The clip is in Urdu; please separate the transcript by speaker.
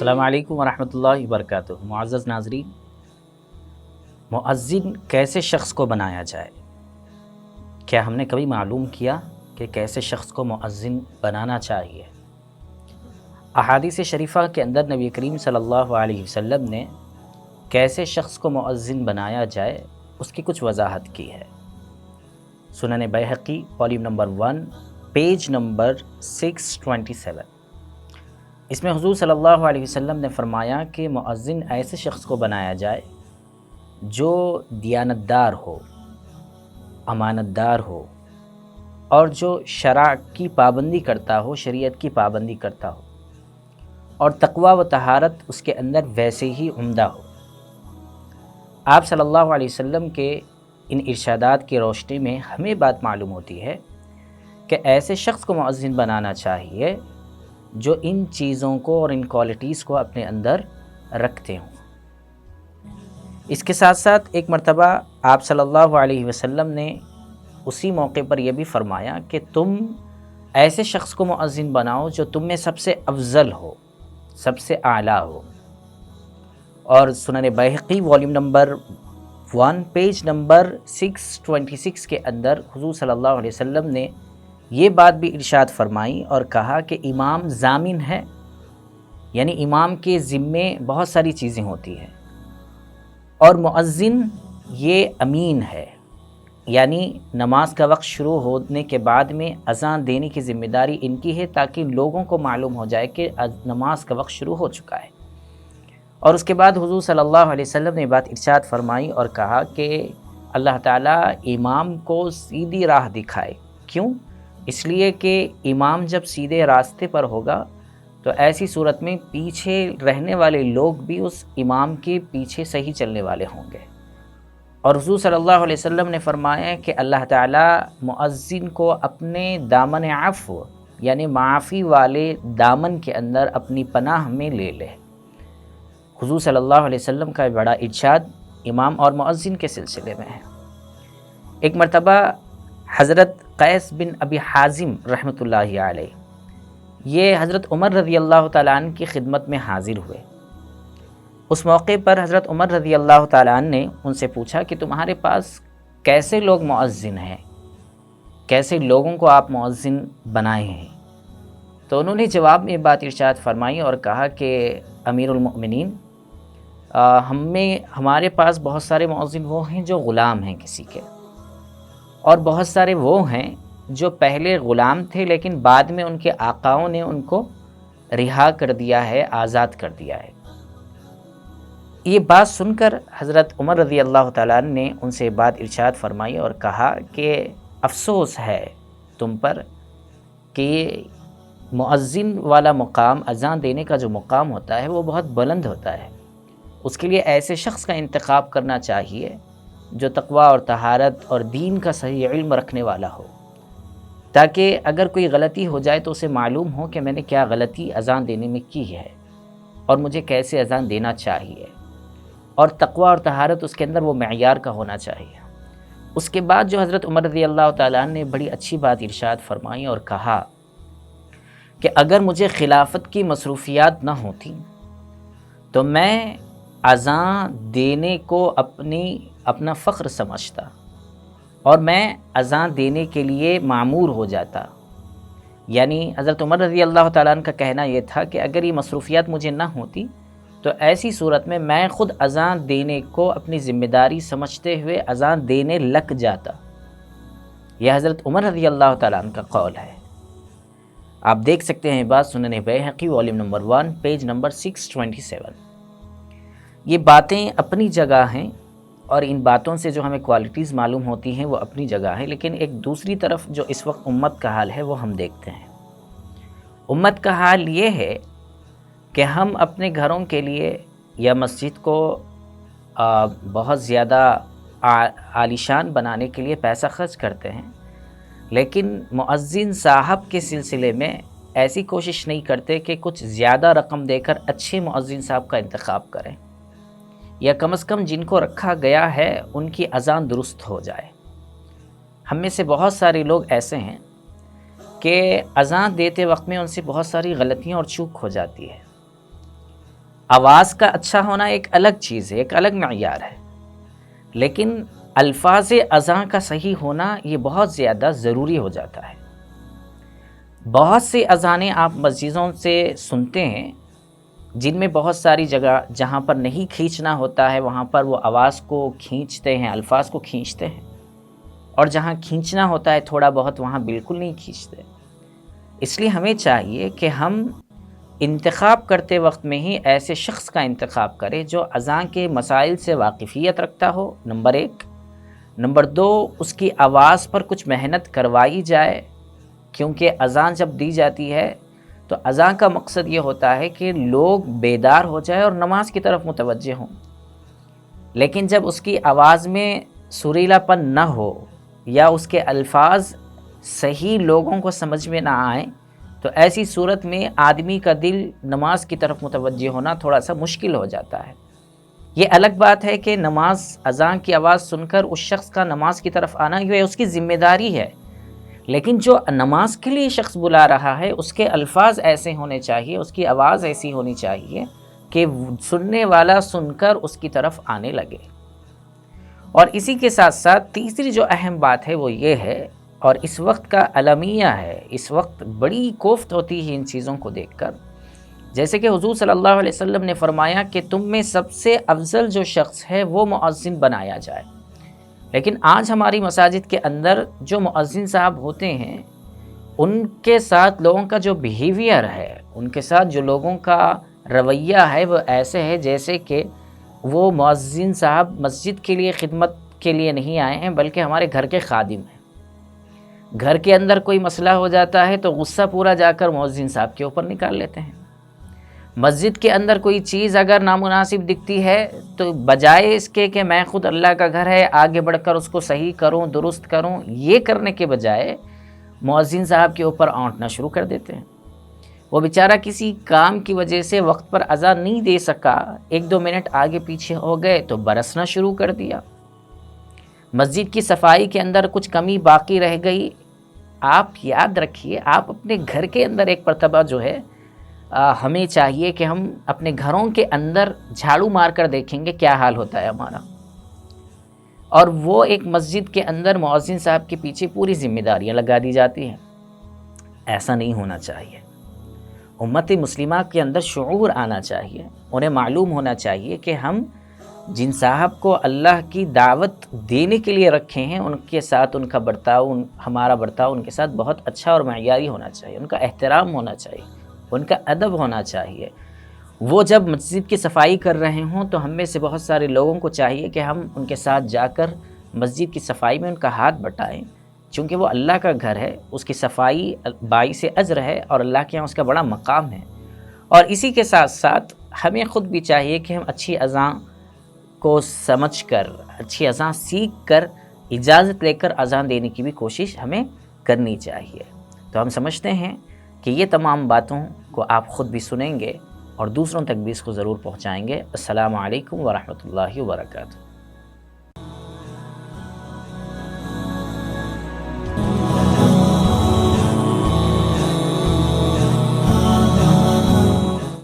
Speaker 1: السلام علیکم ورحمۃ اللہ وبرکاتہ۔ معزز ناظرین، مؤذن کیسے شخص کو بنایا جائے؟ کیا ہم نے کبھی معلوم کیا کہ کیسے شخص کو مؤذن بنانا چاہیے؟ احادیث شریفہ کے اندر نبی کریم صلی اللہ علیہ وسلم نے کیسے شخص کو مؤذن بنایا جائے اس کی کچھ وضاحت کی ہے۔ سنن Bayhaqi volume number 1 page number 627۔ اس میں حضور صلی اللہ علیہ وسلم نے فرمایا کہ مؤذن ایسے شخص کو بنایا جائے جو دیانتدار ہو، امانت دار ہو، اور جو شرع کی پابندی کرتا ہو، شریعت کی پابندی کرتا ہو، اور تقوی و طہارت اس کے اندر ویسے ہی عمدہ ہو۔ آپ صلی اللہ علیہ وسلم کے ان ارشادات کی روشنی میں ہمیں بات معلوم ہوتی ہے کہ ایسے شخص کو مؤذن بنانا چاہیے جو ان چیزوں کو اور ان کوالٹیز کو اپنے اندر رکھتے ہوں۔ اس کے ساتھ ساتھ ایک مرتبہ آپ صلی اللہ علیہ وسلم نے اسی موقع پر یہ بھی فرمایا کہ تم ایسے شخص کو مؤذن بناؤ جو تم میں سب سے افضل ہو، سب سے اعلیٰ ہو۔ اور سنن Bayhaqi volume number 1 page number 626 کے اندر حضور صلی اللہ علیہ وسلم نے یہ بات بھی ارشاد فرمائی اور کہا کہ امام ضامن ہے، یعنی امام کے ذمے بہت ساری چیزیں ہوتی ہیں، اور مؤذن یہ امین ہے، یعنی نماز کا وقت شروع ہونے کے بعد میں اذان دینے کی ذمہ داری ان کی ہے تاکہ لوگوں کو معلوم ہو جائے کہ نماز کا وقت شروع ہو چکا ہے۔ اور اس کے بعد حضور صلی اللہ علیہ وسلم نے بات ارشاد فرمائی اور کہا کہ اللہ تعالیٰ امام کو سیدھی راہ دکھائے۔ کیوں؟ اس لیے کہ امام جب سیدھے راستے پر ہوگا تو ایسی صورت میں پیچھے رہنے والے لوگ بھی اس امام کے پیچھے صحیح چلنے والے ہوں گے۔ اور حضور صلی اللہ علیہ وسلم نے فرمایا کہ اللہ تعالیٰ مؤذن کو اپنے دامن عفو یعنی معافی والے دامن کے اندر اپنی پناہ میں لے لے۔ حضور صلی اللہ علیہ وسلم کا بڑا ارشاد امام اور مؤذن کے سلسلے میں ہے۔ ایک مرتبہ حضرت قیس بن ابی حازم رحمۃ اللہ علیہ یہ حضرت عمر رضی اللہ تعالیٰ عنہ کی خدمت میں حاضر ہوئے۔ اس موقع پر حضرت عمر رضی اللہ تعالیٰ عنہ نے ان سے پوچھا کہ تمہارے پاس کیسے لوگ مؤذن ہیں، کیسے لوگوں کو آپ مؤذن بنائے ہیں؟ تو انہوں نے جواب میں بات ارشاد فرمائی اور کہا کہ امیر المؤمنین، ہمارے پاس بہت سارے مؤذن وہ ہیں جو غلام ہیں کسی کے، اور بہت سارے وہ ہیں جو پہلے غلام تھے لیکن بعد میں ان کے آقاؤں نے ان کو رہا کر دیا ہے، آزاد کر دیا ہے۔ یہ بات سن کر حضرت عمر رضی اللہ تعالیٰ عنہ نے ان سے بات ارشاد فرمائی اور کہا کہ افسوس ہے تم پر کہ مؤذن والا مقام، اذان دینے کا جو مقام ہوتا ہے وہ بہت بلند ہوتا ہے۔ اس کے لیے ایسے شخص کا انتخاب کرنا چاہیے جو تقوی اور طہارت اور دین کا صحیح علم رکھنے والا ہو، تاکہ اگر کوئی غلطی ہو جائے تو اسے معلوم ہو کہ میں نے کیا غلطی اذان دینے میں کی ہے اور مجھے کیسے اذان دینا چاہیے، اور تقوی اور طہارت اس کے اندر وہ معیار کا ہونا چاہیے۔ اس کے بعد جو حضرت عمر رضی اللہ تعالیٰ عنہ نے بڑی اچھی بات ارشاد فرمائی اور کہا کہ اگر مجھے خلافت کی مصروفیات نہ ہوتی تو میں اذان دینے کو اپنا فخر سمجھتا اور میں اذان دینے کے لیے معمور ہو جاتا۔ یعنی حضرت عمر رضی اللہ تعالیٰ عنہ کا کہنا یہ تھا کہ اگر یہ مصروفیات مجھے نہ ہوتی تو ایسی صورت میں خود اذان دینے کو اپنی ذمہ داری سمجھتے ہوئے اذان دینے لگ جاتا۔ یہ حضرت عمر رضی اللہ تعالیٰ عنہ کا قول ہے۔ آپ دیکھ سکتے ہیں بات سنن Bayhaqi volume number 1 page number 627۔ یہ باتیں اپنی جگہ ہیں اور ان باتوں سے جو ہمیں کوالٹیز معلوم ہوتی ہیں وہ اپنی جگہ ہیں، لیکن ایک دوسری طرف جو اس وقت امت کا حال ہے وہ ہم دیکھتے ہیں۔ امت کا حال یہ ہے کہ ہم اپنے گھروں کے لیے یا مسجد کو بہت زیادہ عالیشان بنانے کے لیے پیسہ خرچ کرتے ہیں، لیکن مؤذن صاحب کے سلسلے میں ایسی کوشش نہیں کرتے کہ کچھ زیادہ رقم دے کر اچھے مؤذن صاحب کا انتخاب کریں، یا کم از کم جن کو رکھا گیا ہے ان کی اذان درست ہو جائے۔ ہم میں سے بہت سارے لوگ ایسے ہیں کہ اذان دیتے وقت میں ان سے بہت ساری غلطیاں اور چوک ہو جاتی ہے، آواز کا اچھا ہونا ایک الگ چیز ہے، ایک الگ معیار ہے، لیکن الفاظ اذان کا صحیح ہونا یہ بہت زیادہ ضروری ہو جاتا ہے۔ بہت سی اذانیں آپ مسجدوں سے سنتے ہیں جن میں بہت ساری جگہ جہاں پر نہیں کھینچنا ہوتا ہے وہاں پر وہ آواز کو کھینچتے ہیں، الفاظ کو کھینچتے ہیں، اور جہاں کھینچنا ہوتا ہے تھوڑا بہت وہاں بالکل نہیں کھینچتے۔ اس لیے ہمیں چاہیے کہ ہم انتخاب کرتے وقت میں ہی ایسے شخص کا انتخاب کریں جو اذان کے مسائل سے واقفیت رکھتا ہو، نمبر 1۔ نمبر 2، اس کی آواز پر کچھ محنت کروائی جائے، کیونکہ اذان جب دی جاتی ہے تو اذان کا مقصد یہ ہوتا ہے کہ لوگ بیدار ہو جائے اور نماز کی طرف متوجہ ہوں، لیکن جب اس کی آواز میں سریلا پن نہ ہو یا اس کے الفاظ صحیح لوگوں کو سمجھ میں نہ آئیں تو ایسی صورت میں آدمی کا دل نماز کی طرف متوجہ ہونا تھوڑا سا مشکل ہو جاتا ہے۔ یہ الگ بات ہے کہ نماز اذان کی آواز سن کر اس شخص کا نماز کی طرف آنا یہ اس کی ذمہ داری ہے، لیکن جو نماز کے لیے شخص بلا رہا ہے اس کے الفاظ ایسے ہونے چاہیے، اس کی آواز ایسی ہونی چاہیے کہ سننے والا سن کر اس کی طرف آنے لگے۔ اور اسی کے ساتھ ساتھ تیسری جو اہم بات ہے وہ یہ ہے، اور اس وقت کا المیہ ہے، اس وقت بڑی کوفت ہوتی ہے ان چیزوں کو دیکھ کر، جیسے کہ حضور صلی اللہ علیہ وسلم نے فرمایا کہ تم میں سب سے افضل جو شخص ہے وہ مؤذن بنایا جائے، لیکن آج ہماری مساجد کے اندر جو مؤذن صاحب ہوتے ہیں ان کے ساتھ لوگوں کا جو بیہیویئر ہے، ان کے ساتھ جو لوگوں کا رویہ ہے وہ ایسے ہے جیسے کہ وہ مؤذن صاحب مسجد کے لیے خدمت کے لیے نہیں آئے ہیں بلکہ ہمارے گھر کے خادم ہیں۔ گھر کے اندر کوئی مسئلہ ہو جاتا ہے تو غصہ پورا جا کر مؤذن صاحب کے اوپر نکال لیتے ہیں۔ مسجد کے اندر کوئی چیز اگر نامناسب دکھتی ہے تو بجائے اس کے کہ میں خود اللہ کا گھر ہے آگے بڑھ کر اس کو صحیح کروں، درست کروں، یہ کرنے کے بجائے مؤذن صاحب کے اوپر اونٹنا شروع کر دیتے ہیں۔ وہ بیچارہ کسی کام کی وجہ سے وقت پر اذان نہیں دے سکا، 1-2 منٹ آگے پیچھے ہو گئے تو برسنا شروع کر دیا۔ مسجد کی صفائی کے اندر کچھ کمی باقی رہ گئی، آپ یاد رکھیے آپ اپنے گھر کے اندر ایک مرتبہ جو ہے ہمیں چاہیے کہ ہم اپنے گھروں کے اندر جھاڑو مار کر دیکھیں گے کیا حال ہوتا ہے ہمارا، اور وہ ایک مسجد کے اندر مؤذن صاحب کے پیچھے پوری ذمہ داریاں لگا دی جاتی ہیں۔ ایسا نہیں ہونا چاہیے۔ امت مسلمہ کے اندر شعور آنا چاہیے، انہیں معلوم ہونا چاہیے کہ ہم جن صاحب کو اللہ کی دعوت دینے کے لیے رکھے ہیں ان کے ساتھ ان کا برتاؤ، ہمارا برتاؤ ان کے ساتھ بہت اچھا اور معیاری ہونا چاہیے، ان کا احترام ہونا چاہیے، ان کا ادب ہونا چاہیے۔ وہ جب مسجد کی صفائی کر رہے ہوں تو ہم میں سے بہت سارے لوگوں کو چاہیے کہ ہم ان کے ساتھ جا کر مسجد کی صفائی میں ان کا ہاتھ بٹائیں، چونکہ وہ اللہ کا گھر ہے، اس کی صفائی باعث اجر ہے اور اللہ کے یہاں اس کا بڑا مقام ہے۔ اور اسی کے ساتھ ساتھ ہمیں خود بھی چاہیے کہ ہم اچھی اذان کو سمجھ کر، اچھی اذان سیکھ کر، اجازت لے کر اذان دینے کی بھی کوشش ہمیں کرنی چاہیے۔ تو ہم سمجھتے ہیں کہ یہ تمام باتوں کو آپ خود بھی سنیں گے اور دوسروں تک بھی اس کو ضرور پہنچائیں گے۔ السلام علیکم ورحمۃ اللہ وبرکاتہ۔